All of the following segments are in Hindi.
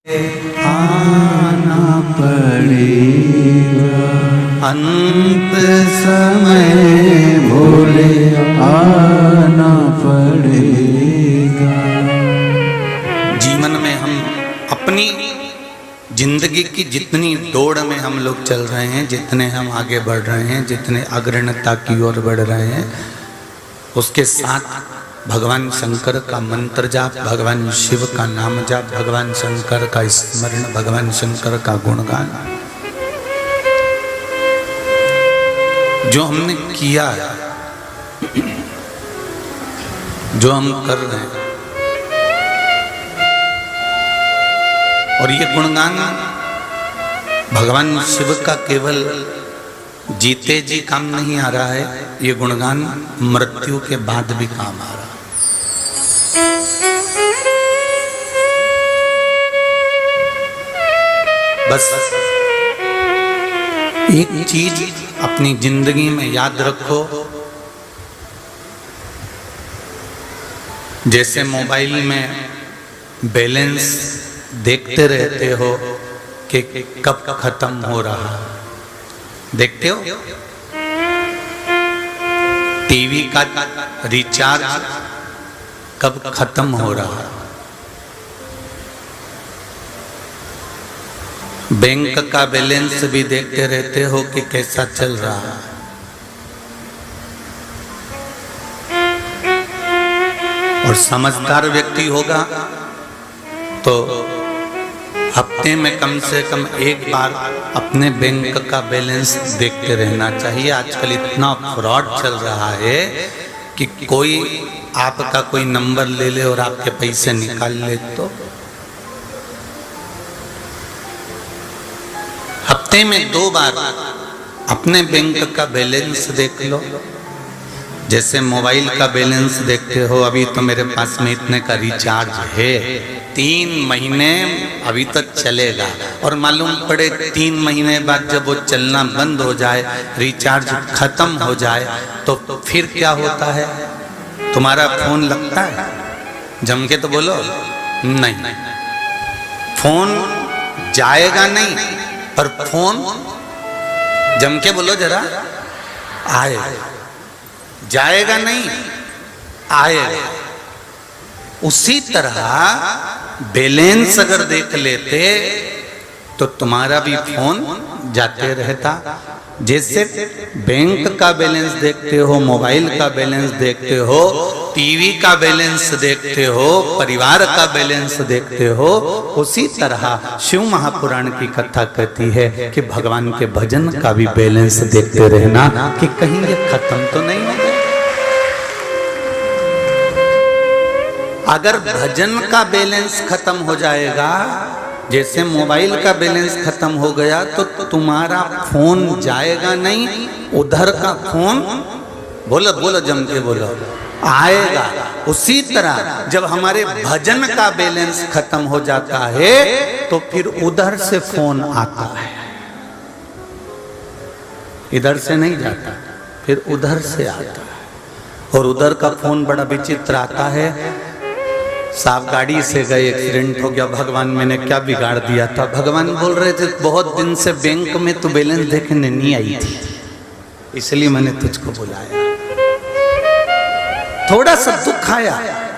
आना पड़ेगा अंत समय भोले आना पड़ेगा। जीवन में हम अपनी जिंदगी की जितनी दौड़ में हम लोग चल रहे हैं, जितने हम आगे बढ़ रहे हैं, जितने अग्रणता की ओर बढ़ रहे हैं, उसके साथ भगवान शंकर का मंत्र जाप, भगवान शिव का नाम जाप, भगवान शंकर का स्मरण, भगवान शंकर का गुणगान जो हमने किया है, जो हम कर रहे हैं, और ये गुणगान भगवान शिव का केवल जीते जी काम नहीं आ रहा है, ये गुणगान मृत्यु के बाद भी काम आ रहा है। बस एक चीज अपनी जिंदगी में याद रखो, जैसे मोबाइल में बैलेंस देखते रहते हो कि कब खत्म हो रहा, देखते हो? टीवी का रिचार्ज कब खत्म हो रहा, बैंक का बैलेंस भी देखते रहते हो कि कैसा चल रहा है। और समझदार व्यक्ति होगा तो हफ्ते में कम से कम एक बार अपने बैंक का बैलेंस देखते रहना चाहिए। आजकल इतना फ्रॉड चल रहा है कि कोई आपका कोई नंबर ले ले और आपके पैसे निकाल ले, तो हफ्ते में 2 बार अपने बैंक का बैलेंस देख लो। जैसे मोबाइल का बैलेंस देखते हो, अभी तो मेरे पास में इतने का रिचार्ज है, 3 महीने अभी तक चलेगा, और मालूम पड़े 3 महीने बाद जब वो चलना बंद हो जाए, रिचार्ज खत्म हो जाए, तो फिर क्या होता है? तुम्हारा फोन लगता है? जम के तो बोलो नहीं। फोन जाएगा नहीं, पर फोन जम के बोलो जरा, आएगा। जाएगा नहीं, आएगा। उसी तरह बैलेंस अगर देख लेते तो तुम्हारा भी फोन जाते रहता। जैसे बैंक का बैलेंस देखते हो, मोबाइल का बैलेंस देखते हो, टीवी का बैलेंस देखते हो, परिवार का बैलेंस देखते हो, उसी तरह शिव महापुराण की कथा कहती है कि भगवान के भजन का भी बैलेंस देखते रहना कि कहीं ये खत्म तो नहीं हो गया। अगर भजन का बैलेंस खत्म हो जाएगा, जैसे मोबाइल का बैलेंस खत्म हो गया, तो तुम्हारा फोन जाएगा नहीं, उधर का फोन बोलो बोलो जम के बोलो आएगा। उसी तरह जब हमारे भजन का बैलेंस खत्म हो जाता है तो फिर उधर से फोन आता है, इधर से नहीं जाता, फिर उधर से आता है। और उधर का फोन बड़ा विचित्र आता है। साहब गाड़ी से गए, एक्सीडेंट हो गया, भगवान मैंने क्या बिगाड़ दिया था? भगवान बोल रहे थे बहुत दिन से बैंक में तो बैलेंस देखने नहीं आई थी, इसलिए मैंने तुझको बुलाया। थोड़ा सा दुख आया,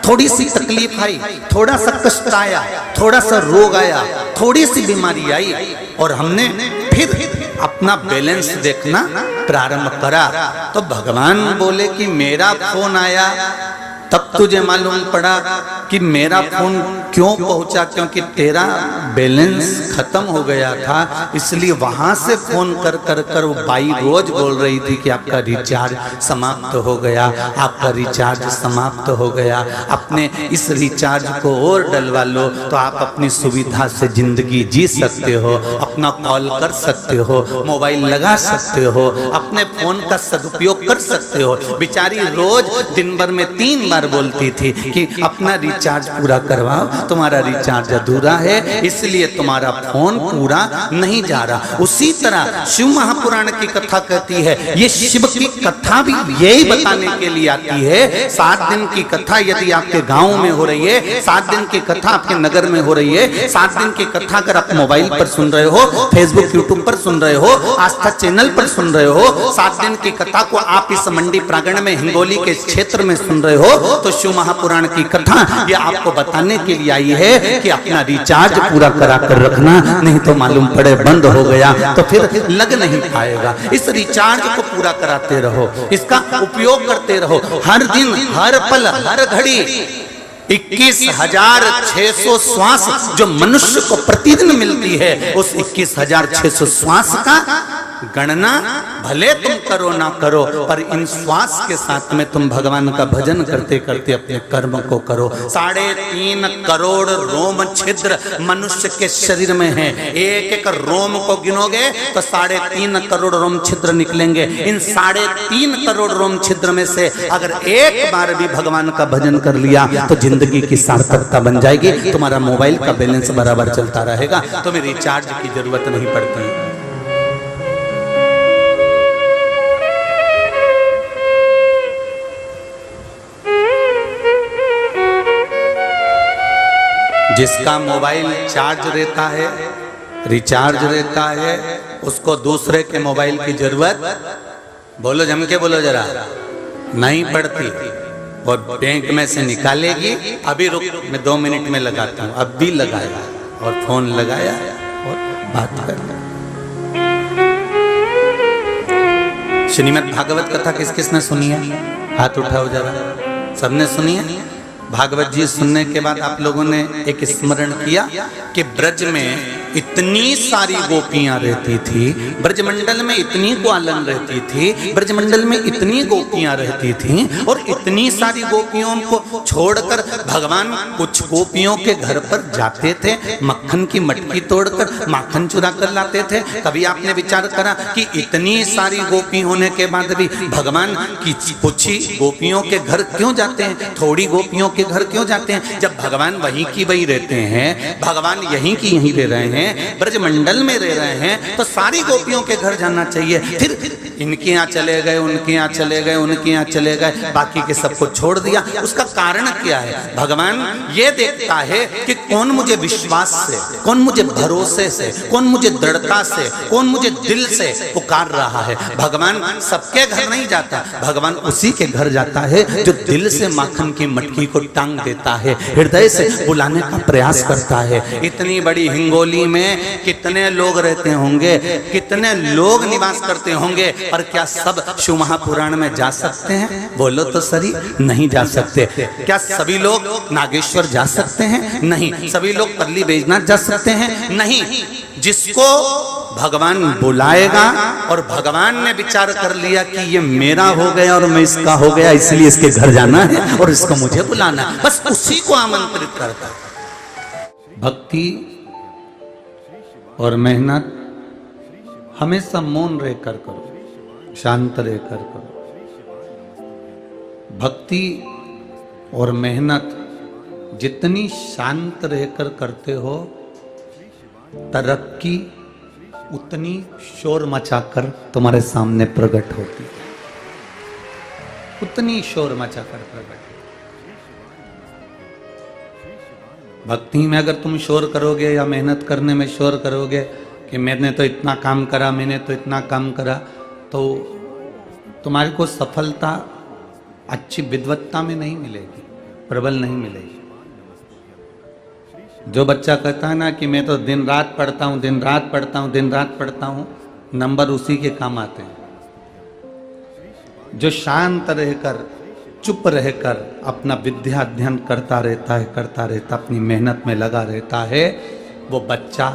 थोड़ी सी तकलीफ आई, थोड़ा सा कष्ट आया, थोड़ा सा रोग आया, थोड़ी सी बीमारी आई, और हमने फिर अपना बैलेंस देखना प्रारंभ करा। तो भगवान बोले कि मेरा फोन आया, तब तुझे मालूम पड़ा कि मेरा फोन क्यों पहुंचा, क्योंकि तेरा बैलेंस खत्म हो गया था। इसलिए वहां से फोन कर कर कर वो बाई रोज बोल रही थी कि आपका रिचार्ज समाप्त हो गया, आपका रिचार्ज समाप्त हो गया, अपने इस रिचार्ज को और डलवा लो तो आप अपनी सुविधा से जिंदगी जी सकते हो, अपना कॉल कर सकते हो, मोबाइल लगा सकते हो, अपने फोन का सदुपयोग उपयोग कर सकते हो। बेचारी रोज दिन भर में 3 बार बोलती थी कि अपना रिचार्ज पूरा करवाओ, तुम्हारा रिचार्ज अधूरा है, इसलिए तुम्हारा फोन पूरा नहीं जा रहा। उसी तरह शिव महापुराण की कथा कहती है, ये शिव की कथा भी यही बताने के लिए आती है। 7 दिन की कथा यदि आपके गांव में हो रही है, 7 दिन की कथा आपके नगर में हो रही है, 7 दिन की कथा अगर आप मोबाइल पर सुन रहे हो, फेसबुक यूट्यूब पर सुन रहे हो, आस्था चैनल पर सुन रहे हो, 7 दिन की कथा को आप इस मंडी प्रांगण में हिंगोली के क्षेत्र में सुन रहे हो, तो शिव महापुराण की कथा ये आपको बताने के लिए आई है कि अपना रिचार्ज पूरा करा कर रखना, नहीं तो मालूम पड़े बंद हो गया तो फिर लग नहीं पाएगा। इस रिचार्ज को पूरा कराते रहो, इसका उपयोग करते रहो। हर दिन, हर पल, हर घड़ी 21,600 श्वास जो मनुष्य को प्रतिदिन मिलती है, उस 21,600 श्वास का गणना भले तुम करो ना करो, पर इन श्वास के साथ में तुम भगवान का भजन करते करते अपने कर्म को करो। 3.5 करोड़ रोम छिद्र मनुष्य के शरीर में है। एक एक रोम को गिनोगे तो 3.5 करोड़ रोम छिद्र निकलेंगे। इन 3.5 करोड़ रोम छिद्र में से अगर एक बार भी भगवान का भजन कर लिया तो जिंदगी की सार्थकता बन जाएगी। तुम्हारा मोबाइल का बैलेंस बराबर चलता रहेगा, तुम्हें रिचार्ज की जरूरत नहीं पड़ती। जिसका मोबाइल चार्ज रहता है, रिचार्ज रहता है, उसको दूसरे के मोबाइल की जरूरत, बोलो जम के बोलो जरा, नहीं पड़ती। और बैंक में से निकालेगी, अभी रुक मैं 2 मिनट में लगाता हूँ, अब भी लगाया और फोन लगाया और बात कर। श्रीमद् भागवत कथा किस किसने सुनी है? हाथ उठाओ जरा, सबने सुनी है? भागवत जी सुनने के बाद आप लोगों ने एक स्मरण किया कि ब्रज में इतनी सारी गोपियां रहती थी, ब्रजमंडल में इतनी ग्वालन रहती थी, ब्रजमंडल में इतनी गोपियां रहती थी, और इतनी सारी गोपियों को छोड़कर भगवान कुछ गोपियों के घर पर जाते थे, मक्खन की मटकी तोड़कर माखन चुरा कर लाते थे। कभी आपने विचार करा कि इतनी सारी गोपी होने के बाद भी भगवान की कुछ ही गोपियों के घर क्यों जाते हैं, थोड़ी गोपियों के घर क्यों जाते हैं? जब भगवान वहीं की वहीं रहते हैं, भगवान यहीं की यहीं रह रहे हैं, ब्रजमंडल में रह रहे हैं, तो सारी गोपियों के घर जाना चाहिए। फिर इनके यहाँ चले गए, उनके यहाँ चले गए, उनके यहाँ चले गए, बाकी के सबको छोड़ दिया। उसका कारण क्या है? भगवान ये देखता है कि कौन मुझे विश्वास से, कौन मुझे भरोसे से, कौन मुझे दृढ़ता से, कौन मुझे दिल से पुकार रहा है। भगवान सबके घर नहीं जाता, भगवान उसी के घर जाता है जो दिल से माखन की मटकी को टांग देता है, हृदय से बुलाने का प्रयास करता है। इतनी बड़ी हिंगोली में कितने लोग रहते होंगे, कितने लोग निवास करते होंगे, पर क्या सब शिव महापुराण में जा सकते हैं? बोलो तो सही, नहीं जा सकते। क्या सभी लोग नागेश्वर जा सकते हैं? नहीं। सभी लोग पल्ली बैजनाथ जा सकते हैं? नहीं। जिसको भगवान बुलाएगा और भगवान ने विचार कर लिया कि ये मेरा हो गया और मैं इसका हो गया, इसलिए इसके घर जाना है और इसको मुझे बुलाना है, बस उसी को आमंत्रित करता है। भक्ति और मेहनत हमेशा मौन रहकर करो, शांत रहकर करो। भक्ति और मेहनत जितनी शांत रहकर करते हो, तरक्की उतनी शोर मचाकर तुम्हारे सामने प्रकट होती है, उतनी शोर मचाकर प्रकट। भक्ति में अगर तुम शोर करोगे या मेहनत करने में शोर करोगे कि मैंने तो इतना काम करा, मैंने तो इतना काम करा, तो तुम्हारे को सफलता अच्छी विद्वत्ता में नहीं मिलेगी, प्रबल नहीं मिलेगी। जो बच्चा कहता है ना कि मैं तो दिन रात पढ़ता हूँ, दिन रात पढ़ता हूँ, दिन रात पढ़ता हूँ, नंबर उसी के काम आते हैं। जो शांत रहकर, चुप रहकर अपना विद्या अध्ययन करता रहता है, करता रहता, अपनी मेहनत में लगा रहता है, वो बच्चा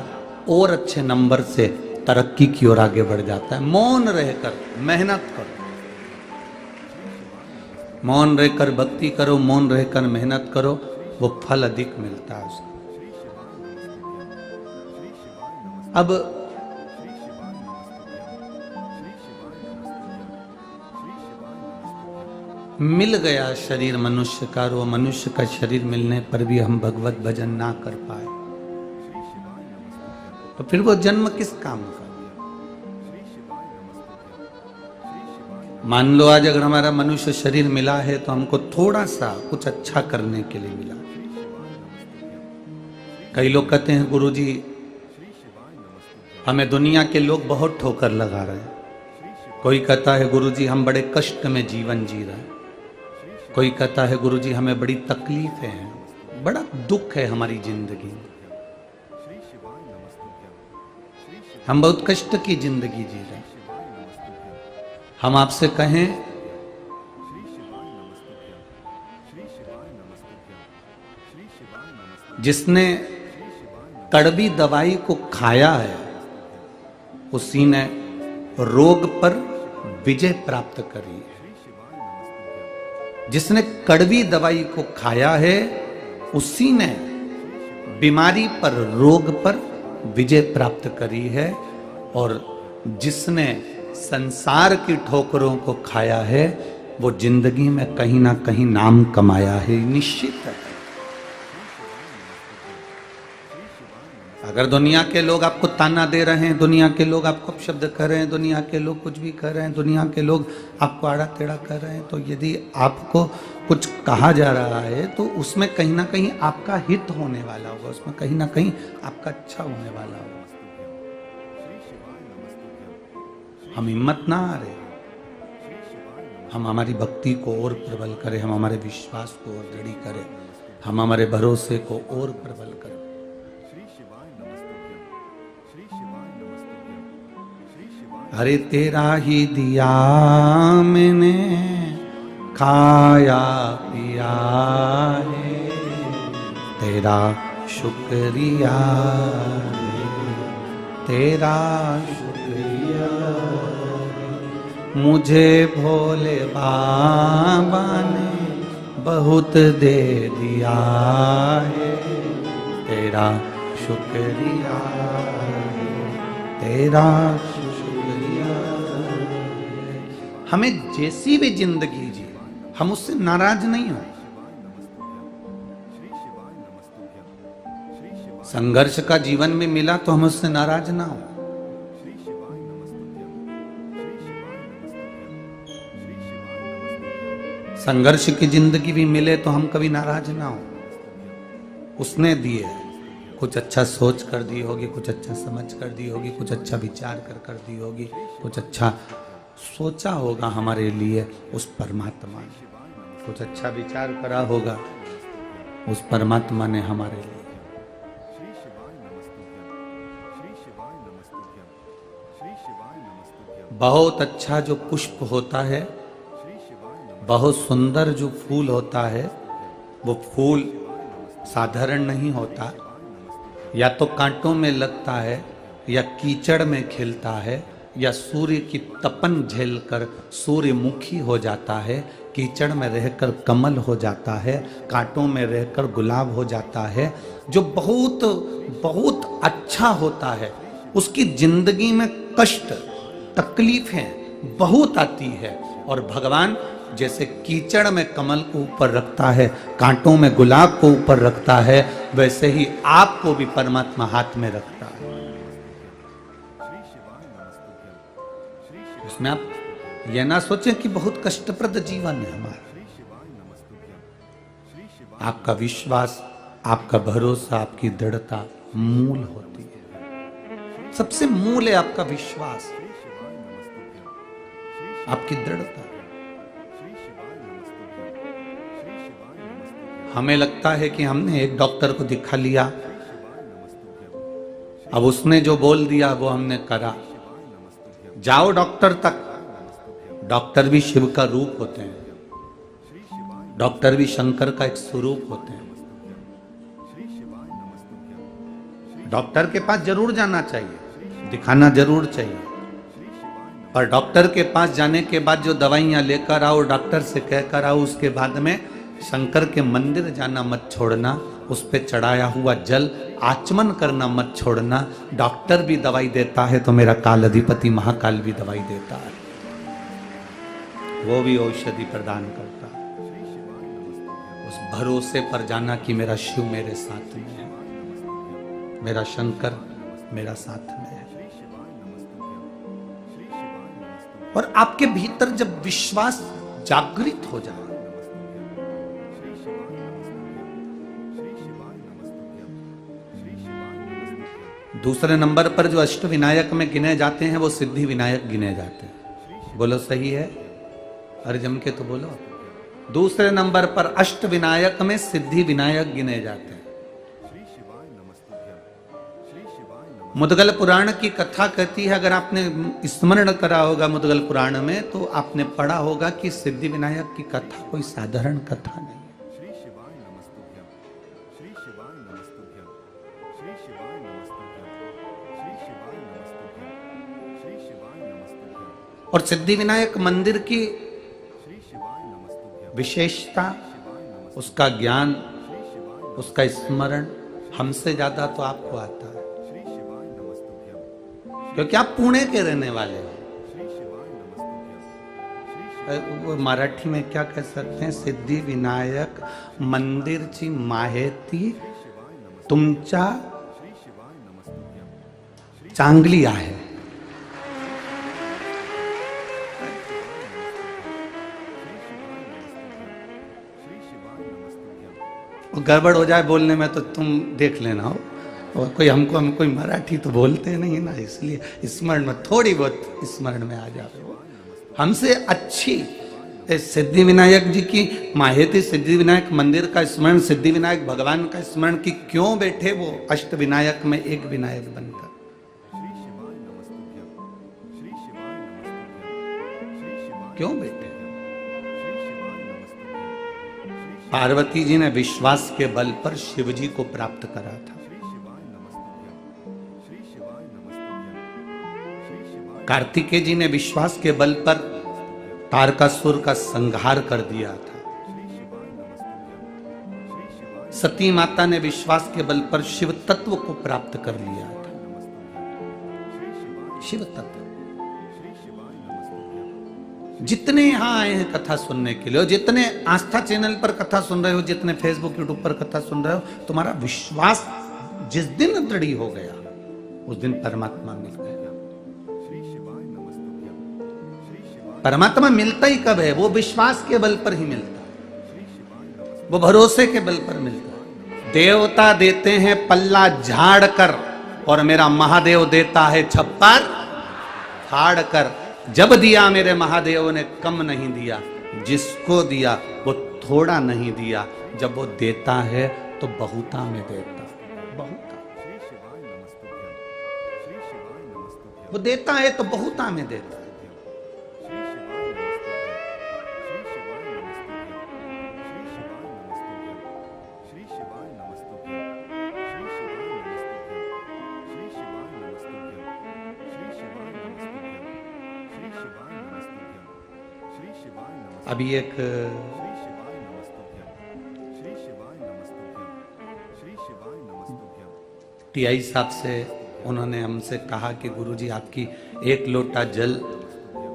और अच्छे नंबर से तरक्की की ओर आगे बढ़ जाता है। मौन रहकर मेहनत करो, मौन रहकर भक्ति करो, मौन रहकर मेहनत करो, वो फल अधिक मिलता है उसको। अब मिल गया शरीर मनुष्य का, और वो मनुष्य का शरीर मिलने पर भी हम भगवत भजन ना कर पाए, तो फिर वो जन्म किस काम का? मान लो आज अगर हमारा मनुष्य शरीर मिला है तो हमको थोड़ा सा कुछ अच्छा करने के लिए मिला। कई लोग कहते हैं गुरुजी हमें दुनिया के लोग बहुत ठोकर लगा रहे हैं। कोई कहता है गुरुजी हम बड़े कष्ट में जीवन जी रहे हैं। कोई कहता है गुरुजी हमें बड़ी तकलीफें हैं, बड़ा दुख है हमारी जिंदगी में, हम बहुत कष्ट की जिंदगी जी रहे हैं। हम आपसे कहें जिसने कड़वी दवाई को खाया है उसी ने रोग पर विजय प्राप्त करी है। जिसने कड़वी दवाई को खाया है उसी ने बीमारी पर, रोग पर विजय प्राप्त करी है। और जिसने संसार की ठोकरों को खाया है वो जिंदगी में कहीं ना कहीं नाम कमाया है, निश्चित है। अगर दुनिया के लोग आपको ताना दे रहे हैं, दुनिया के लोग आपको अपशब्द कर रहे हैं, दुनिया के लोग कुछ भी कर रहे हैं, दुनिया के लोग आपको आड़ा टेढ़ा कर रहे हैं, तो यदि आपको कुछ कहा जा रहा है तो उसमें कहीं ना कहीं आपका हित होने वाला होगा, उसमें कहीं ना कहीं आपका अच्छा होने वाला होगा। हम हिम्मत ना हारे, हम हमारी भक्ति को और प्रबल करें, हम हमारे विश्वास को और दृढ़ करें, हम हमारे भरोसे को और प्रबल करें। अरे तेरा ही दिया मैंने खाया पिया है, तेरा शुक्रिया है, तेरा शुक्रिया है। मुझे भोले बाबा ने बहुत दे दिया है, तेरा शुक्रिया है, तेरा हमें जैसी भी जिंदगी जी हम उससे नाराज नहीं हो। संघर्ष का जीवन में मिला तो हम उससे नाराज ना हो। संघर्ष की जिंदगी भी मिले तो हम कभी नाराज ना हो। उसने दिए, कुछ अच्छा सोच कर दी होगी, कुछ अच्छा समझ कर दी होगी, कुछ अच्छा विचार कर दी होगी, कुछ अच्छा सोचा होगा हमारे लिए उस परमात्मा ने, कुछ अच्छा विचार करा होगा उस परमात्मा ने हमारे लिए। बहुत अच्छा जो पुष्प होता है, बहुत सुंदर जो फूल होता है, वो फूल साधारण नहीं होता, या तो कांटों में लगता है, या कीचड़ में खिलता है, या सूर्य की तपन झेलकर सूर्यमुखी हो जाता है, कीचड़ में रहकर कमल हो जाता है, कांटों में रहकर गुलाब हो जाता है। जो बहुत बहुत अच्छा होता है उसकी जिंदगी में कष्ट तकलीफें बहुत आती है, और भगवान जैसे कीचड़ में कमल को ऊपर रखता है, कांटों में गुलाब को ऊपर रखता है, वैसे ही आपको भी परमात्मा हाथ में रखता है। उसमें आप यह ना सोचें कि बहुत कष्टप्रद जीवन है हमारा। आपका विश्वास, आपका भरोसा, आपकी दृढ़ता मूल होती है। सबसे मूल है आपका विश्वास, आपकी दृढ़ता। हमें लगता है कि हमने एक डॉक्टर को दिखा लिया, अब उसने जो बोल दिया वो हमने करा। जाओ डॉक्टर तक। डॉक्टर भी शिव का रूप होते हैं, डॉक्टर भी शंकर का एक स्वरूप होते हैं। डॉक्टर के पास जरूर जाना चाहिए, दिखाना जरूर चाहिए, पर डॉक्टर के पास जाने के बाद जो दवाइयां लेकर आओ, डॉक्टर से कहकर आओ, उसके बाद में शंकर के मंदिर जाना मत छोड़ना, उस पे चढ़ाया हुआ जल आचमन करना मत छोड़ना। डॉक्टर भी दवाई देता है तो मेरा काल अधिपति महाकाल भी दवाई देता है, वो भी औषधि प्रदान करता है। उस भरोसे पर जाना कि मेरा शिव मेरे साथ में है, मेरा शंकर मेरा साथ में है। और आपके भीतर जब विश्वास जागृत हो जाए, दूसरे नंबर पर जो अष्ट विनायक में गिने जाते हैं वो सिद्धि विनायक गिने जाते हैं। बोलो सही है? अरे जम के तो बोलो। दूसरे नंबर पर अष्ट विनायक में सिद्धि विनायक गिने जाते हैं। मुद्गल पुराण की कथा कहती है, अगर आपने स्मरण करा होगा मुद्गल पुराण में, तो आपने पढ़ा होगा कि सिद्धि विनायक की कथा कोई साधारण कथा नहीं है। और सिद्धि विनायक मंदिर की विशेषता, उसका ज्ञान, उसका स्मरण हमसे ज्यादा तो आपको आता है, क्योंकि आप पुणे के रहने वाले हो। वो मराठी में क्या कह सकते हैं? सिद्धि विनायक मंदिरची माहिती तुमच्या चांगली आहे। गड़बड़ हो जाए बोलने में तो तुम देख लेना हो, और हम कोई मराठी तो बोलते नहीं ना, इसलिए स्मरण में थोड़ी बहुत स्मरण में आ जाते हो। हमसे अच्छी सिद्धि विनायक जी की माहिती, सिद्धि विनायक मंदिर का स्मरण, सिद्धि विनायक भगवान का स्मरण कि क्यों बैठे वो अष्ट विनायक में एक विनायक बनकर। क्यों बैठे? पार्वती जी ने विश्वास के बल पर शिव जी को प्राप्त करा था। कार्तिकेय जी ने विश्वास के बल पर तारकासुर का संहार कर दिया था। सती माता ने विश्वास के बल पर शिव तत्व को प्राप्त कर लिया था। शिव तत्व। जितने यहां आए हैं कथा सुनने के लिए, जितने आस्था चैनल पर कथा सुन रहे हो, जितने फेसबुक यूट्यूब पर कथा सुन रहे हो, तुम्हारा विश्वास जिस दिन दृढ़ हो गया उस दिन परमात्मा मिल गया। परमात्मा मिलता ही कब है? वो विश्वास के बल पर ही मिलता है, वो भरोसे के बल पर मिलता है। देवता देते हैं पल्ला झाड़ कर, और मेरा महादेव देता है छप्पर फाड़ कर। जब दिया मेरे महादेव ने कम नहीं दिया, जिसको दिया वो थोड़ा नहीं दिया। जब वो देता है तो बहुता में देता, बहुता। वो देता है तो बहुता में देता। अभी एक टीआई साहब से उन्होंने हमसे कहा कि गुरुजी आपकी एक लोटा जल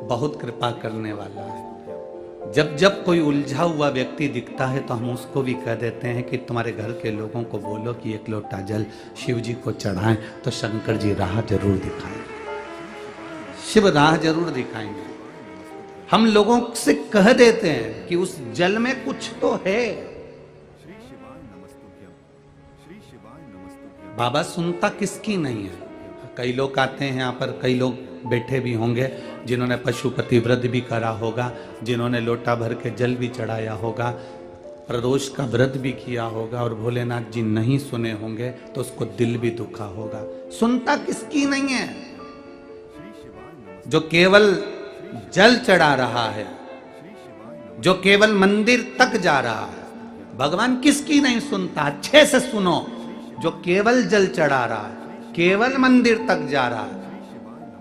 बहुत कृपा करने वाला है। जब जब कोई उलझा हुआ व्यक्ति दिखता है तो हम उसको भी कह देते हैं कि तुम्हारे घर के लोगों को बोलो कि एक लोटा जल शिव जी को चढ़ाएं, तो शंकर जी राह जरूर दिखाएंगे, शिव राह जरूर दिखाएंगे। हम लोगों से कह देते हैं कि उस जल में कुछ तो है। बाबा सुनता किसकी नहीं है। कई लोग आते हैं यहाँ पर, कई लोग बैठे भी होंगे जिन्होंने पशुपति व्रत भी करा होगा, जिन्होंने लोटा भर के जल भी चढ़ाया होगा, प्रदोष का व्रत भी किया होगा, और भोलेनाथ जी नहीं सुने होंगे तो उसको दिल भी दुखा होगा। सुनता किसकी नहीं है? जो केवल जल चढ़ा रहा है, जो केवल मंदिर तक जा रहा है। भगवान किसकी नहीं सुनता? अच्छे से सुनो। जो केवल जल चढ़ा रहा है, केवल मंदिर तक जा रहा है,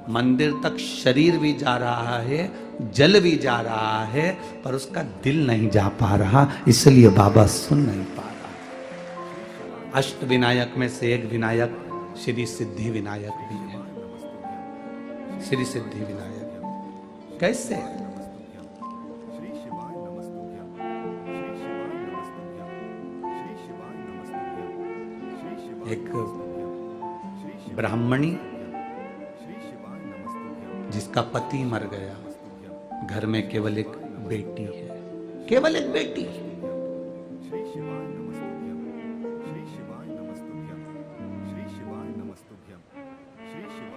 मंदिर तक शरीर भी जा रहा है, जल भी जा रहा है, पर उसका दिल नहीं जा पा रहा, इसलिए बाबा सुन नहीं पा रहा। अष्ट विनायक में से एक विनायक श्री सिद्धि विनायक भी है। श्री सिद्धि विनायक कैसे? एक ब्राह्मणी जिसका पति मर गया, घर में केवल एक बेटी है, केवल एक बेटी।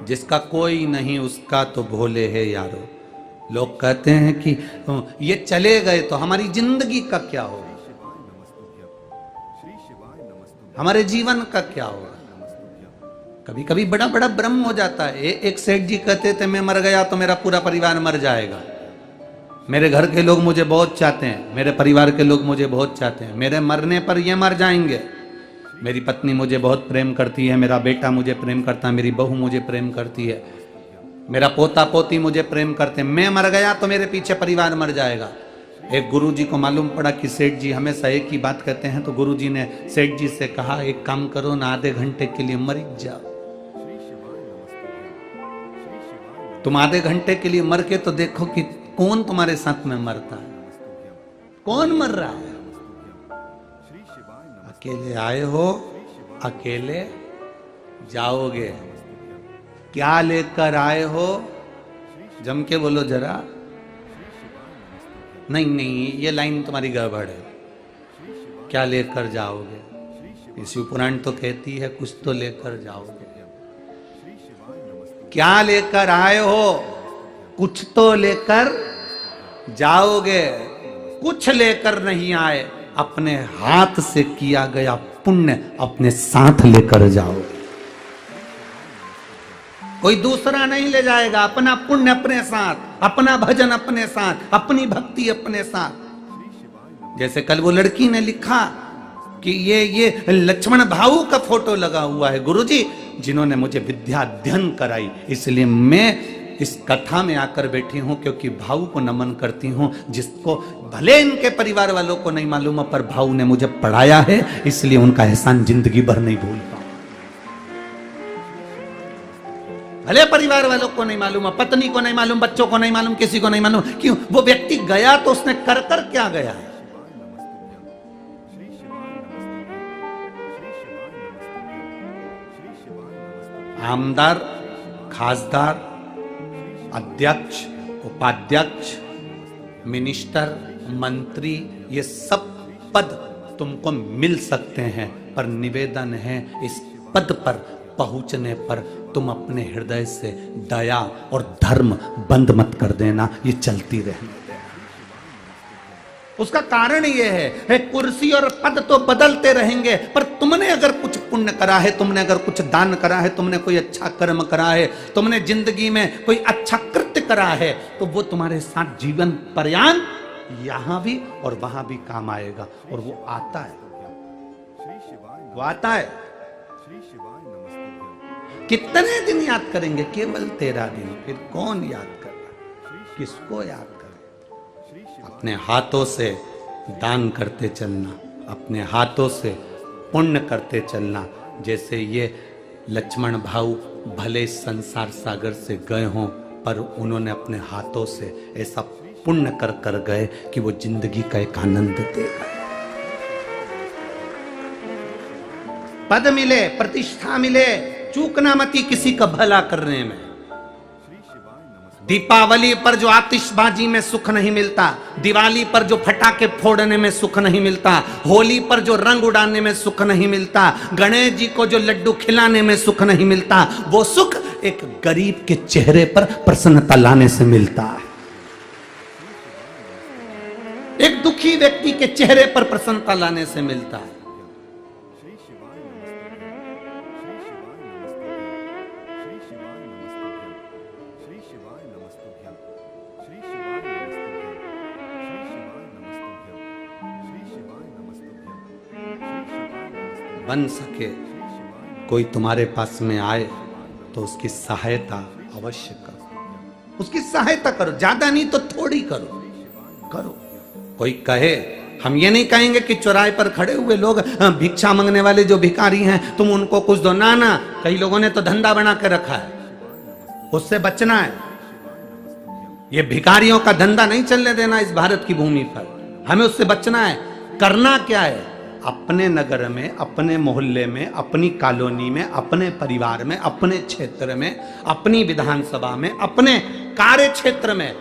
जिसका कोई नहीं उसका तो भोले है यारो। लोग कहते हैं कि ये चले गए तो हमारी जिंदगी का क्या होगा, हमारे जीवन का क्या होगा। कभी कभी बड़ा बड़ा भ्रम हो जाता है। एक सेठ जी कहते थे मैं मर गया तो मेरा पूरा परिवार मर जाएगा। मेरे घर के लोग मुझे बहुत चाहते हैं, मेरे परिवार के लोग मुझे बहुत चाहते हैं, मेरे मरने पर ये मर जाएंगे। मेरी पत्नी मुझे बहुत प्रेम करती है, मेरा बेटा मुझे प्रेम करता है, मेरी बहू मुझे प्रेम करती है, मेरा पोता पोती मुझे प्रेम करते हैं। मैं मर गया तो मेरे पीछे परिवार मर जाएगा। एक गुरुजी को मालूम पड़ा कि सेठ जी हमेशा एक ही बात कहते हैं, तो गुरुजी ने सेठ जी से कहा एक काम करो ना, आधे घंटे के लिए मर जाओ। तुम आधे घंटे के लिए मर के तो देखो कि कौन तुम्हारे साथ में मरता है, कौन मर रहा है। अकेले आए हो, अकेले जाओगे। क्या लेकर आए हो, जम के बोलो जरा। नहीं नहीं, ये लाइन तुम्हारी गड़बड़ है। क्या लेकर जाओगे, शिव पुराण तो कहती है कुछ तो लेकर जाओगे। क्या लेकर आए हो, कुछ तो लेकर जाओगे। कुछ लेकर नहीं आए, अपने हाथ से किया गया पुण्य अपने साथ लेकर जाओगे। कोई दूसरा नहीं ले जाएगा, अपना पुण्य अपने साथ, अपना भजन अपने साथ, अपनी भक्ति अपने साथ। जैसे कल वो लड़की ने लिखा कि ये लक्ष्मण भाऊ का फोटो लगा हुआ है गुरुजी, जिन्होंने मुझे विद्या अध्ययन कराई, इसलिए मैं इस कथा में आकर बैठी हूं, क्योंकि भाऊ को नमन करती हूं, जिसको भले इनके परिवार वालों को नहीं मालूम पर भाऊ ने मुझे पढ़ाया है, इसलिए उनका एहसान जिंदगी भर नहीं भूल पाऊं। भले परिवार वालों को नहीं मालूम, पत्नी को नहीं मालूम, बच्चों को नहीं मालूम, किसी को नहीं मालूम। क्यों? वो व्यक्ति गया तो उसने कर कर क्या गया है। आमदार, खासदार, अध्यक्ष, उपाध्यक्ष, मिनिस्टर, मंत्री, ये सब पद तुमको मिल सकते हैं, पर निवेदन है इस पद पर पहुंचने पर तुम अपने हृदय से दया और धर्म बंद मत कर देना, ये चलती रहने। उसका कारण ये है कुर्सी और पद तो बदलते रहेंगे, पर तुमने अगर कुछ पुण्य करा है, तुमने अगर कुछ दान करा है, तुमने कोई अच्छा कर्म करा है, तुमने जिंदगी में कोई अच्छा कृत्य करा है, तो वो तुम्हारे साथ जीवन पर्यंत यहां भी और वहां भी काम आएगा। और वो आता है, वो आता है। कितने दिन याद करेंगे? केवल 13 दिन। फिर कौन याद कर रहा, किसको याद करें? अपने हाथों से दान करते चलना, अपने हाथों से पुण्य करते चलना। जैसे ये लक्ष्मण भाऊ भले संसार सागर से गए हों, पर उन्होंने अपने हाथों से ऐसा पुण्य कर कर गए कि वो जिंदगी का एक आनंद दे गए। पद मिले, प्रतिष्ठा मिले, चूकना मती किसी का भला करने में। दीपावली पर जो आतिशबाजी में सुख नहीं मिलता, दिवाली पर जो फटाके फोड़ने में सुख नहीं मिलता, होली पर जो रंग उड़ाने में सुख नहीं मिलता, गणेश जी को जो लड्डू खिलाने में सुख नहीं मिलता, वो सुख एक गरीब के चेहरे पर प्रसन्नता लाने से मिलता है। एक दुखी व्यक्ति के चेहरे पर प्रसन्नता लाने से मिलता है। बन सके कोई तुम्हारे पास में आए तो उसकी सहायता अवश्य करो, उसकी सहायता करो। ज्यादा नहीं तो थोड़ी करो, करो। कोई कहे, हम ये नहीं कहेंगे कि चौराहे पर खड़े हुए लोग, भिक्षा मांगने वाले जो भिखारी हैं, तुम उनको कुछ दो ना। ना, कई लोगों ने तो धंधा बना कर रखा है, उससे बचना है। ये भिखारियों का धंधा नहीं चलने देना इस भारत की भूमि पर, हमें उससे बचना है। करना क्या है? अपने नगर में, अपने मोहल्ले में, अपनी कॉलोनी में, अपने परिवार में, अपने क्षेत्र में, अपनी विधानसभा में, अपने कार्य क्षेत्र में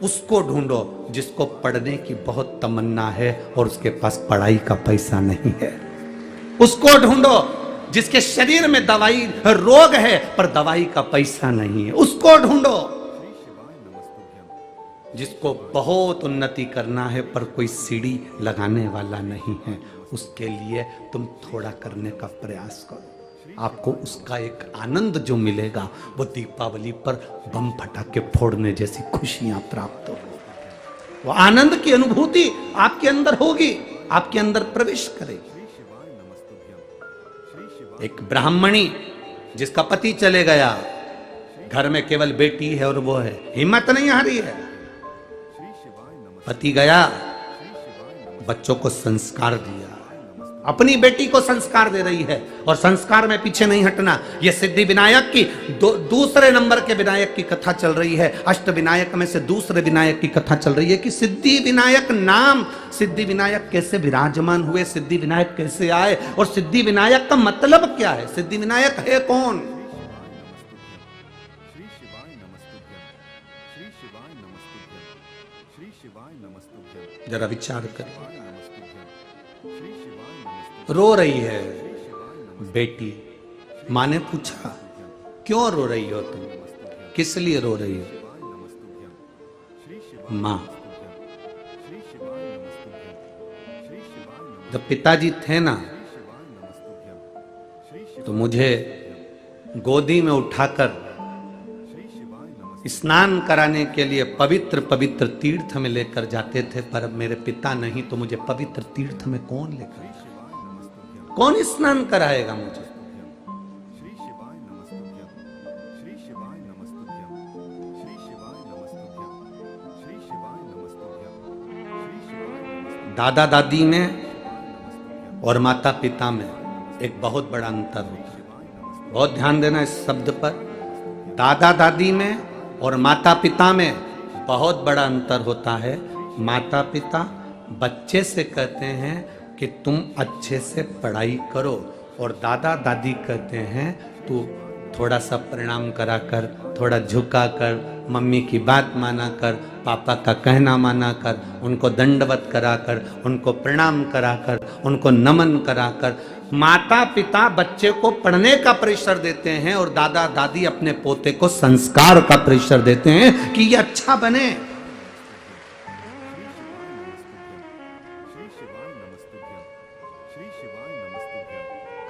उसको ढूंढो जिसको पढ़ने की बहुत तमन्ना है और उसके पास पढ़ाई का पैसा नहीं है। उसको ढूंढो जिसके शरीर में दवाई रोग है पर दवाई का पैसा नहीं है। उसको ढूंढो जिसको बहुत उन्नति करना है पर कोई सीढ़ी लगाने वाला नहीं है। उसके लिए तुम थोड़ा करने का प्रयास करो, आपको उसका एक आनंद जो मिलेगा वो दीपावली पर बम पटाखे फोड़ने जैसी खुशियां प्राप्त हो। वो आनंद की अनुभूति आपके अंदर होगी, आपके अंदर प्रवेश करेगी। एक ब्राह्मणी जिसका पति चले गया, घर में केवल बेटी है और वो है, हिम्मत नहीं हारी है। पति गया, बच्चों को संस्कार दिया, अपनी बेटी को संस्कार दे रही है और संस्कार में पीछे नहीं हटना। यह सिद्धि विनायक की दूसरे नंबर के विनायक की कथा चल रही है। अष्ट विनायक में से दूसरे विनायक की कथा चल रही है कि सिद्धि विनायक नाम, सिद्धि विनायक कैसे विराजमान हुए, सिद्धि विनायक कैसे आए और सिद्धि विनायक का मतलब क्या है, सिद्धि विनायक है कौन। जरा विचार करें। रो रही है बेटी, माँ ने पूछा क्यों रो रही हो तुम, किस लिए रो रही हो। माँ, जब पिताजी थे ना तो मुझे गोदी में उठाकर स्नान कराने के लिए पवित्र पवित्र तीर्थ में लेकर जाते थे, पर अब मेरे पिता नहीं तो मुझे पवित्र तीर्थ में कौन लेकर जाए, कौन स्नान कराएगा मुझे। दादा दादी में और माता पिता में एक बहुत बड़ा अंतर होता है। बहुत ध्यान देना इस शब्द पर। दादा दादी में और माता पिता में बहुत बड़ा अंतर होता है। माता पिता बच्चे से कहते हैं कि तुम अच्छे से पढ़ाई करो और दादा दादी कहते हैं तू थोड़ा सा प्रणाम करा कर, थोड़ा झुका कर, मम्मी की बात माना कर, पापा का कहना माना कर, उनको दंडवत करा कर, उनको प्रणाम करा कर, उनको नमन करा कर। माता पिता बच्चे को पढ़ने का प्रेशर देते हैं और दादा दादी अपने पोते को संस्कार का प्रेशर देते हैं कि ये अच्छा बने।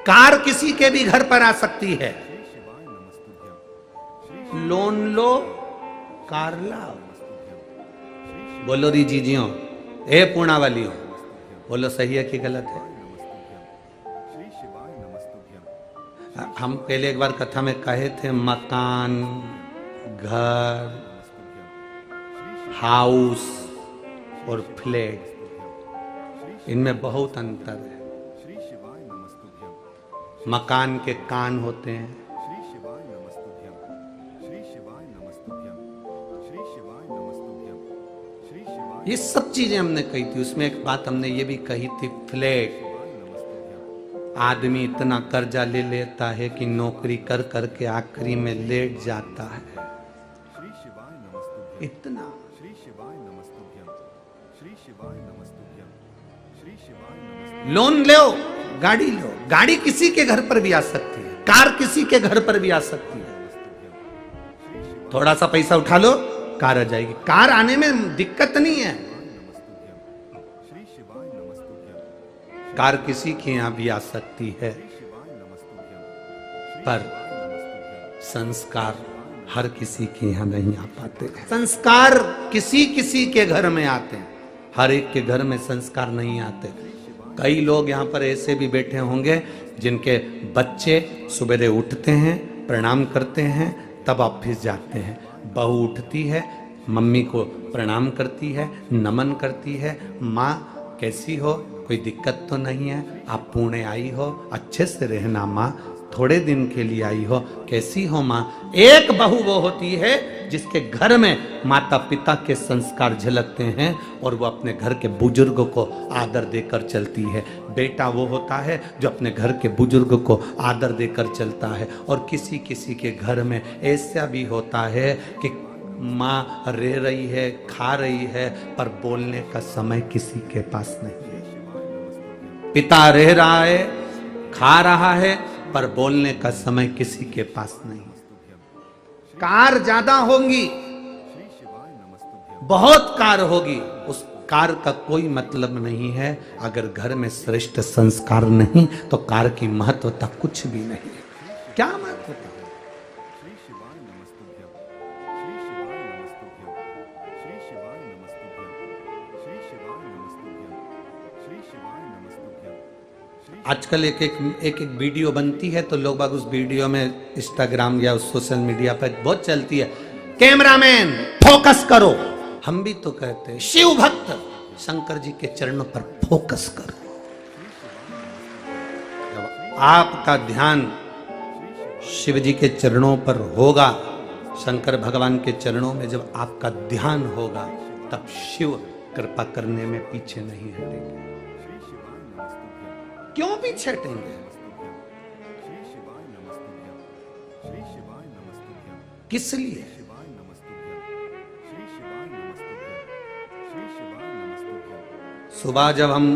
कार किसी के भी घर पर आ सकती है, लोन लो कार लाओ। बोलो री जीजियों, ए पूर्णा वालियों, बोलो सही है कि गलत है। हम पहले एक बार कथा में कहे थे मकान, घर, हाउस और फ्लैट, इनमें बहुत अंतर है। मकान के कान होते हैं, ये सब चीजें हमने कही थी। उसमें एक बात हमने ये भी कही थी, फ्लैट, आदमी इतना कर्जा ले लेता है कि नौकरी कर करके आखिरी में लेट जाता है। इतना लोन लो, गाड़ी लो, गाड़ी किसी के घर पर भी आ सकती है, कार किसी के घर पर भी आ सकती है। थोड़ा सा पैसा उठा लो, कार आ जाएगी। कार आने में दिक्कत नहीं है, कार किसी के यहां भी आ सकती है, पर संस्कार हर किसी के यहां नहीं आ पाते। संस्कार किसी किसी के घर में आते हैं, हर एक के घर में संस्कार नहीं आते। कई लोग यहाँ पर ऐसे भी बैठे होंगे जिनके बच्चे सुबह उठते हैं, प्रणाम करते हैं, तब ऑफिस जाते हैं। बहू उठती है, मम्मी को प्रणाम करती है, नमन करती है, माँ कैसी हो, कोई दिक्कत तो नहीं है, आप पुणे आई हो, अच्छे से रहना माँ, थोड़े दिन के लिए आई हो। कैसी हो माँ? एक बहू वो होती है जिसके घर में माता पिता के संस्कार झलकते हैं और वो अपने घर के बुजुर्गों को आदर देकर चलती है। बेटा वो होता है जो अपने घर के बुजुर्ग को आदर देकर चलता है। और किसी किसी के घर में ऐसा भी होता है कि माँ रह रही है, खा रही है, पर बोलने का समय किसी के पास नहीं है। पिता रह रहा है, खा रहा है, पर बोलने का समय किसी के पास नहीं। कार ज्यादा होंगी, बहुत कार होगी, उस कार का कोई मतलब नहीं है अगर घर में श्रेष्ठ संस्कार नहीं तो कार की महत्वता कुछ भी नहीं है। क्या महत्वता? आजकल एक वीडियो बनती है तो लोग बाग उस वीडियो में इंस्टाग्राम या सोशल मीडिया पर बहुत चलती है, कैमरामैन फोकस करो। हम भी तो कहते हैं शिव भक्त शंकर जी के चरणों पर फोकस करो। जब आपका ध्यान शिव जी के चरणों पर होगा, शंकर भगवान के चरणों में जब आपका ध्यान होगा, तब शिव कृपा करने में पीछे नहीं हटेंगे। क्यों पीछे हटेंगे? किस लिए? सुबह जब हम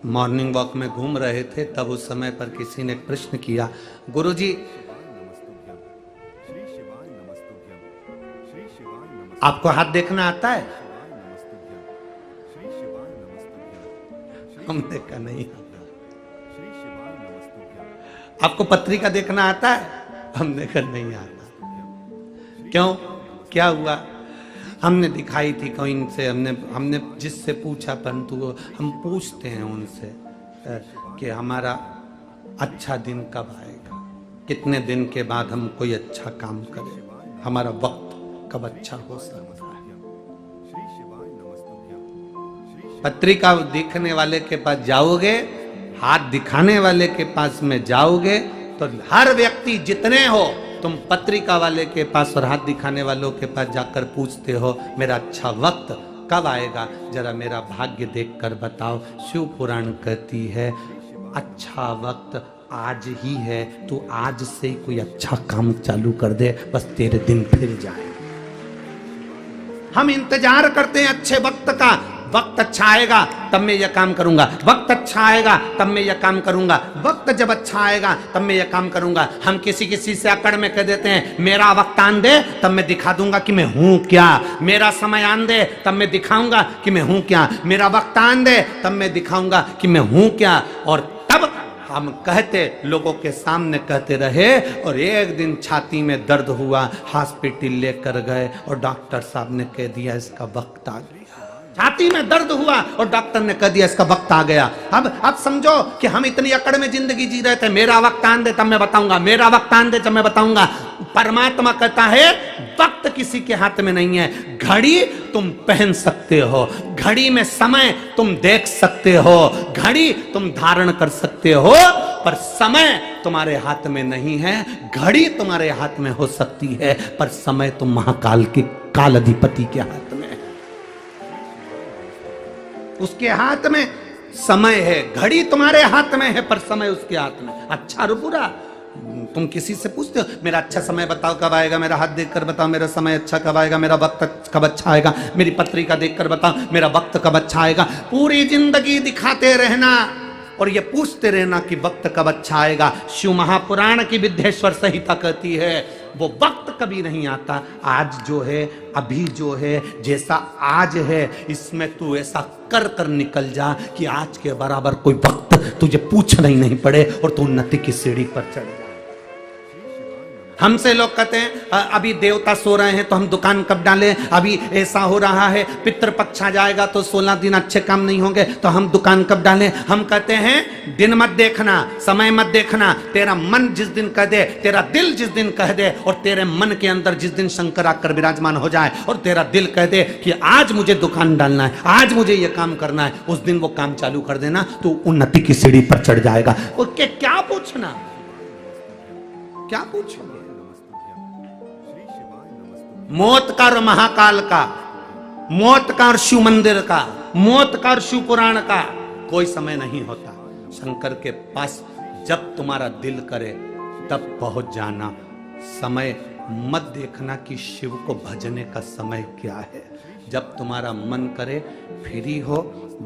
मॉर्निंग वॉक में घूम रहे थे तब उस समय पर किसी ने प्रश्न किया, गुरुजी आपको हाथ देखना आता है? हमने कहा नहीं। आपको पत्रिका देखना आता है? हमने कहा नहीं आता। क्यों? क्या हुआ? हमने दिखाई थी कोई से, हमने जिससे पूछा, परंतु हम पूछते हैं उनसे कि हमारा अच्छा दिन कब आएगा, कितने दिन के बाद हम कोई अच्छा काम करें, हमारा वक्त कब अच्छा हो सकता है। पत्रिका दिखने वाले के पास जाओगे, हाथ दिखाने वाले के पास में जाओगे तो हर व्यक्ति जितने हो, तुम पत्रिका वाले के पास और हाथ दिखाने वालों के पास जाकर पूछते हो मेरा अच्छा वक्त कब आएगा, जरा मेरा भाग्य देखकर बताओ। शिव पुराण कहती है अच्छा वक्त आज ही है, तू आज से ही कोई अच्छा काम चालू कर दे, बस तेरे दिन फिर जाए। हम इंतजार करते हैं अच्छे वक्त का, वक्त अच्छा आएगा तब मैं यह काम करूंगा, वक्त अच्छा आएगा तब मैं यह काम करूंगा, वक्त जब अच्छा आएगा तब मैं यह काम करूंगा। हम किसी से अकड़ में कह देते हैं मेरा वक्त आन दे तब मैं दिखा दूंगा कि मैं हूं क्या, मेरा समय आन दे तब मैं दिखाऊंगा कि मैं हूं क्या, मेरा वक्त आन दे तब मैं दिखाऊंगा कि मैं हूं क्या। और तब हम कहते, लोगों के सामने कहते रहे, और एक दिन छाती में दर्द हुआ, हॉस्पिटल लेकर गए और डॉक्टर साहब ने कह दिया इसका वक्त आ गया। छाती में दर्द हुआ और डॉक्टर ने कह दिया इसका वक्त आ गया। अब समझो कि हम इतनी अकड़ में जिंदगी जी रहे थे, मेरा वक्त आन दे तब मैं बताऊंगा, मेरा वक्त आन दे तब मैं बताऊंगा। परमात्मा कहता है वक्त किसी के हाथ में नहीं है। घड़ी तुम पहन सकते हो, घड़ी में समय तुम देख सकते हो, घड़ी तुम धारण कर सकते हो, पर समय तुम्हारे हाथ में नहीं है। घड़ी तुम्हारे हाथ में हो सकती है पर समय तो महाकाल के काल अधिपति के हाथ में है। उसके हाथ में समय है, घड़ी तुम्हारे हाथ में है पर समय उसके हाथ में। अच्छा और बुरा तुम किसी से पूछते हो मेरा अच्छा समय बताओ कब आएगा, मेरा हाथ देखकर बताओ मेरा समय अच्छा कब आएगा, मेरा वक्त कब अच्छा आएगा, मेरी पत्रिका देखकर बताओ मेरा वक्त कब अच्छा आएगा। पूरी जिंदगी दिखाते रहना और ये पूछते रहना कि वक्त कब अच्छा आएगा। शिव महापुराण की विद्येश्वर संहिता कहती है वो वक्त कभी नहीं आता। आज जो है, अभी जो है, जैसा आज है इसमें तू ऐसा कर कर निकल जा कि आज के बराबर कोई वक्त तुझे पूछना ही नहीं पड़े और तू उन्नति की सीढ़ी पर चढ़ जा। हमसे लोग कहते हैं अभी देवता सो रहे हैं तो हम दुकान कब डालें, अभी ऐसा हो रहा है पितृपक्ष आ जाएगा तो 16 दिन अच्छे काम नहीं होंगे तो हम दुकान कब डालें। हम कहते हैं दिन मत देखना, समय मत देखना, तेरा मन जिस दिन कह दे, तेरा दिल जिस दिन कह दे और तेरे मन के अंदर जिस दिन शंकर आकर विराजमान हो जाए और तेरा दिल कह दे कि आज मुझे दुकान डालना है, आज मुझे ये काम करना है, उस दिन वो काम चालू कर देना तो उन्नति की सीढ़ी पर चढ़ जाएगा। उसके क्या पूछना, क्या पूछोगे? मौत का और महाकाल का, मौत का और शिव मंदिर का, मौत का और शिव पुराण का कोई समय नहीं होता। शंकर के पास जब तुम्हारा दिल करे तब पहुंच जाना। समय मत देखना कि शिव को भजने का समय क्या है। जब तुम्हारा मन करे, फ्री हो,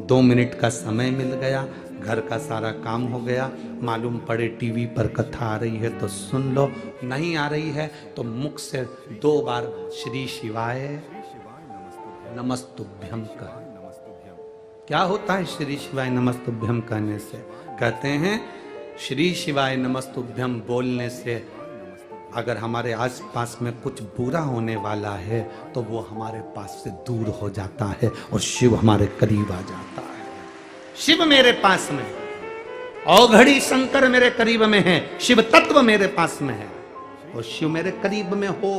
2 मिनट का समय मिल गया, घर का सारा काम हो गया, मालूम पड़े टीवी पर कथा आ रही है तो सुन लो, नहीं आ रही है तो मुख से 2 बार श्री शिवाय नमस्तुभ्यम कह। क्या होता है श्री शिवाय नमस्तुभ्यम कहने से? कहते हैं श्री शिवाय नमस्तुभ्यम बोलने से अगर हमारे आसपास में कुछ बुरा होने वाला है तो वो हमारे पास से दूर हो जाता है और शिव हमारे करीब आ जाता है। शिव मेरे पास में, औघड़ी शंकर मेरे करीब में है, शिव तत्व मेरे पास में है और शिव मेरे करीब में हो।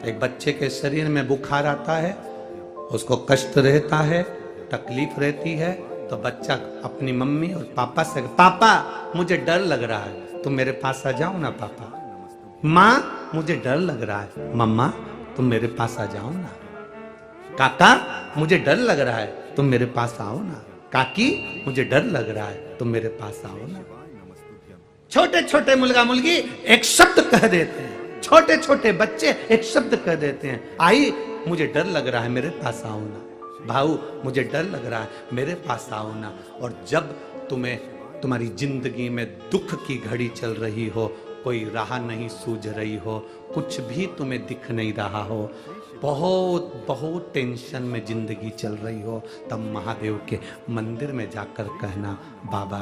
एक बच्चे के शरीर में बुखार आता है, उसको कष्ट रहता है, तकलीफ रहती है, तो बच्चा अपनी मम्मी और पापा से, पापा मुझे डर लग रहा है, तुम मेरे पास आ जाओ ना पापा। माँ मुझे डर लग रहा है, मम्मा तुम मेरे पास आ जाओ ना। काका मुझे डर लग रहा है, तुम मेरे पास आओ ना। काकी मुझे डर लग रहा है, तुम मेरे पास आओ ना। छोटे छोटे मुलगा मुलगी एक शब्द कह देते हैं, छोटे छोटे बच्चे एक शब्द कह देते हैं, आई मुझे डर लग रहा है, मेरे पास आओ ना। भाऊ मुझे डर लग रहा है, मेरे पास आओ ना। और जब तुम्हारी जिंदगी में दुख की घड़ी चल रही हो, कोई राह नहीं सूझ रही हो, कुछ भी तुम्हें दिख नहीं रहा हो, बहुत बहुत टेंशन में जिंदगी चल रही हो, तब महादेव के मंदिर में जाकर कहना, बाबा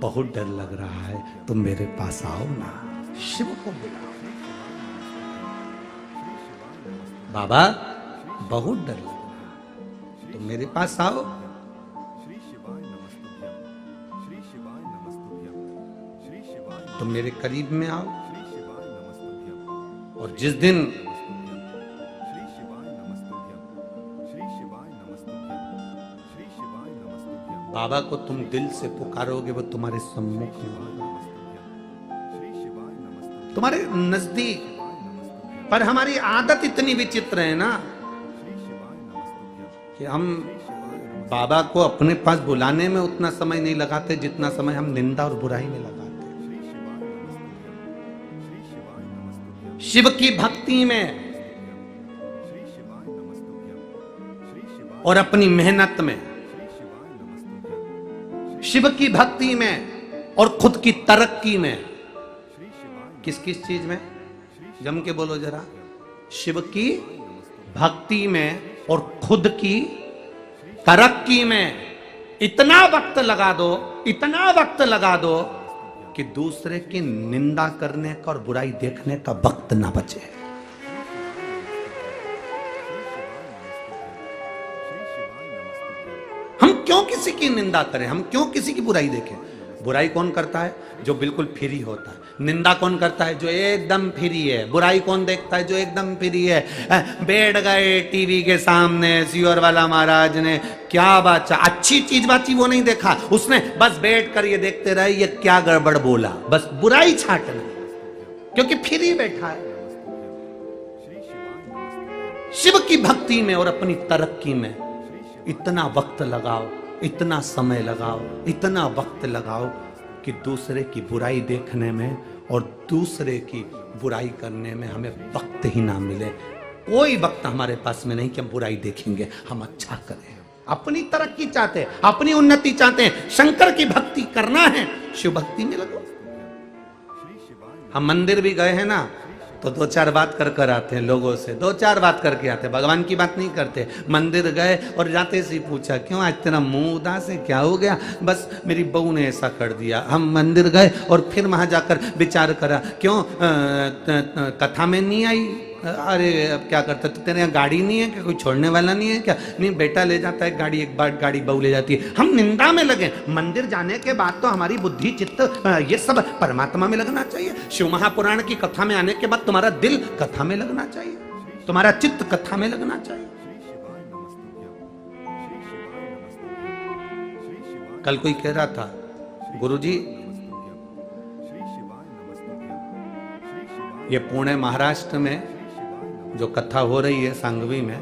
बहुत डर लग रहा है, तुम मेरे पास आओ ना। शिव को बुलाओ, बाबा बहुत डर लग रहा है, तुम मेरे पास आओ। तुम मेरे करीब में आओ। और जिस दिन बाबा को तुम दिल से पुकारोगे, वो तुम्हारे सम्मुख में होगा, तुम्हारे नजदीक। पर हमारी आदत इतनी विचित्र है ना कि हम बाबा को अपने पास बुलाने में उतना समय नहीं लगाते जितना समय हम निंदा और बुराई में लगाते। शिव की भक्ति में और अपनी मेहनत में, शिव की भक्ति में और खुद की तरक्की में, किस किस चीज में? जम के बोलो जरा। शिव की भक्ति में और खुद की तरक्की में इतना वक्त लगा दो, इतना वक्त लगा दो कि दूसरे की निंदा करने का और बुराई देखने का वक्त ना बचे। हम क्यों किसी की निंदा करें, हम क्यों किसी की बुराई देखें? बुराई कौन करता है? जो बिल्कुल फ्री होता है। निंदा कौन करता है? जो एकदम फ्री है। बुराई कौन देखता है? जो एकदम फ्री है। बैठ गए टीवी के सामने, सियोर वाला महाराज ने क्या बात, अच्छी चीज बाची वो नहीं देखा, उसने बस बैठ कर ये देखते रहे ये क्या गड़बड़ बोला, बस बुराई छाटना, क्योंकि फ्री बैठा है। शिव की भक्ति में और अपनी तरक्की में इतना वक्त लगाओ, इतना समय लगाओ, इतना वक्त लगाओ कि दूसरे की बुराई देखने में और दूसरे की बुराई करने में हमें वक्त ही ना मिले। कोई वक्त हमारे पास में नहीं कि हम बुराई देखेंगे, हम अच्छा करें। अपनी तरक्की चाहते हैं, अपनी उन्नति चाहते हैं, शंकर की भक्ति करना है, शिव भक्ति में लगो। हम मंदिर भी गए हैं ना तो 2-4 बात कर कर आते हैं लोगों से, 2-4 बात करके आते हैं, भगवान की बात नहीं करते। मंदिर गए और जाते से पूछा, क्यों आज तेरा मुंह उदास है, क्या हो गया? बस मेरी बहू ने ऐसा कर दिया। हम मंदिर गए और फिर वहां जाकर विचार करा, क्यों कथा में नहीं आई? अरे अब क्या करता, तो तेरे यहाँ गाड़ी नहीं है क्या? कोई छोड़ने वाला नहीं है क्या? नहीं, बेटा ले जाता है गाड़ी, एक बार गाड़ी बहू ले जाती है। हम निंदा में लगे। मंदिर जाने के बाद तो हमारी बुद्धि चित्त ये सब परमात्मा में लगना चाहिए। शिव महापुराण की कथा में आने के बाद तुम्हारा दिल कथा में लगना चाहिए, तुम्हारा चित्त कथा में लगना चाहिए। कल कोई कह रहा था गुरुजी ये पुणे महाराष्ट्र में जो कथा हो रही है सांगवी में,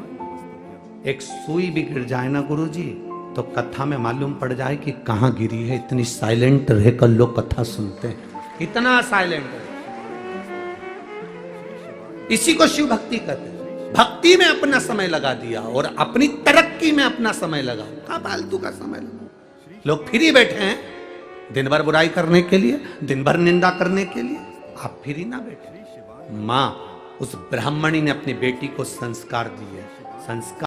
एक सुई भी गिर जाए ना गुरुजी तो कथा में मालूम पड़ जाए कि कहां गिरी है। इतनी साइलेंट रहकर लोग कथा सुनते हैं, इतना साइलेंट है। इसी को शिव भक्ति कहते हैं। भक्ति में अपना समय लगा दिया और अपनी तरक्की में अपना समय लगा, कहां फालतू का समय लगा। लोग फ्री बैठे हैं दिन भर बुराई करने के लिए, दिन भर निंदा करने के लिए। आप फ्री ना बैठे। मां उस ब्राह्मणी ने अपनी बेटी को संस्कार दिए। संस्कार